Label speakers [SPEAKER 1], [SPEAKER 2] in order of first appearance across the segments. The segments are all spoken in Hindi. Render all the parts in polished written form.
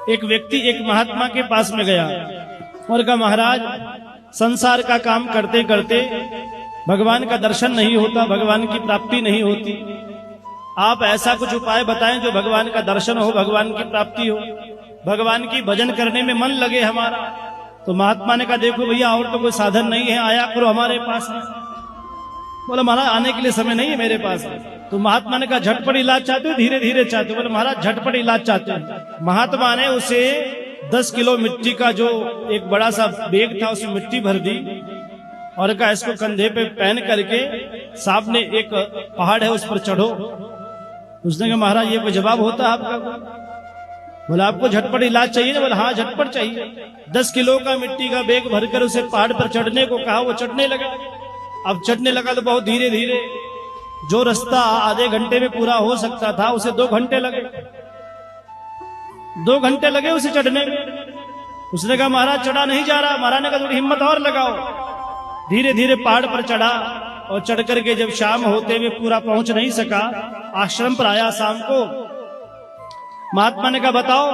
[SPEAKER 1] एक व्यक्ति एक महात्मा के पास में गया और कहा, महाराज संसार का काम करते करते भगवान का दर्शन नहीं होता, भगवान की प्राप्ति नहीं होती। आप ऐसा कुछ उपाय बताएं जो भगवान का दर्शन हो, भगवान की प्राप्ति हो, भगवान की भजन करने में मन लगे हमारा। तो महात्मा ने कहा, देखो भैया और तो कोई साधन नहीं है, आया करो हमारे पास में। बोला, महाराज आने के लिए समय नहीं है मेरे पास। तो महात्मा ने कहा, झटपट इलाज चाहते हो धीरे धीरे चाहते हो? बोले, महाराज झटपट इलाज चाहते हैं। महात्मा ने उसे 10 किलो मिट्टी का जो एक बड़ा सा बैग था उसमें मिट्टी भर दी और कहा, इसको कंधे पे पहन करके सामने एक पहाड़ है उस पर चढ़ो। उसने कहा, महाराज ये कोई जवाब होता है आपका? बोला, आपको झटपट इलाज चाहिए ना? बोला, हाँ झटपट चाहिए। 10 किलो का मिट्टी का बैग भरकर उसे पहाड़ पर चढ़ने को कहा, वो चढ़ने लगा। अब चढ़ने लगा तो बहुत धीरे धीरे, जो रास्ता आधे घंटे में पूरा हो सकता था उसे 2 घंटे लगे। 2 घंटे लगे उसे चढ़ने में। उसने कहा, महाराज चढ़ा नहीं जा रहा। महाराज ने कहा, थोड़ी हिम्मत और लगाओ। धीरे धीरे पहाड़ पर चढ़ा और चढ़ करके जब शाम होते हुए पूरा पहुंच नहीं सका, आश्रम पर आया शाम को। महात्मा ने कहा, बताओ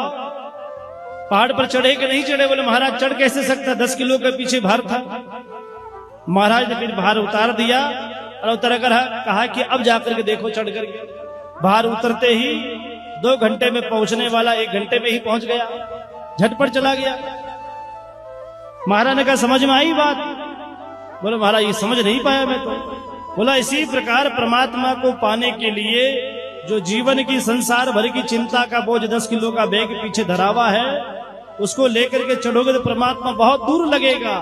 [SPEAKER 1] पहाड़ पर चढ़े कि नहीं चढ़े? बोले, महाराज चढ़ कैसे सकता, 10 किलो के पीछे भार था। महाराज ने फिर भार उतार दिया और उतर कर कहा कि अब जाकर के देखो चढ़ करके। भार उतरते ही 2 घंटे में पहुंचने वाला 1 घंटे में ही पहुंच गया, झटपट चला गया। महाराज ने कहा, समझ में आई बात? बोले, महाराज ये समझ नहीं पाया मैं तो। बोला, इसी प्रकार परमात्मा को पाने के लिए जो जीवन की संसार भर की चिंता का बोझ 10 किलो का बैग पीछे धरा हुआ है, उसको लेकर के चढ़ोगे तो परमात्मा बहुत दूर लगेगा।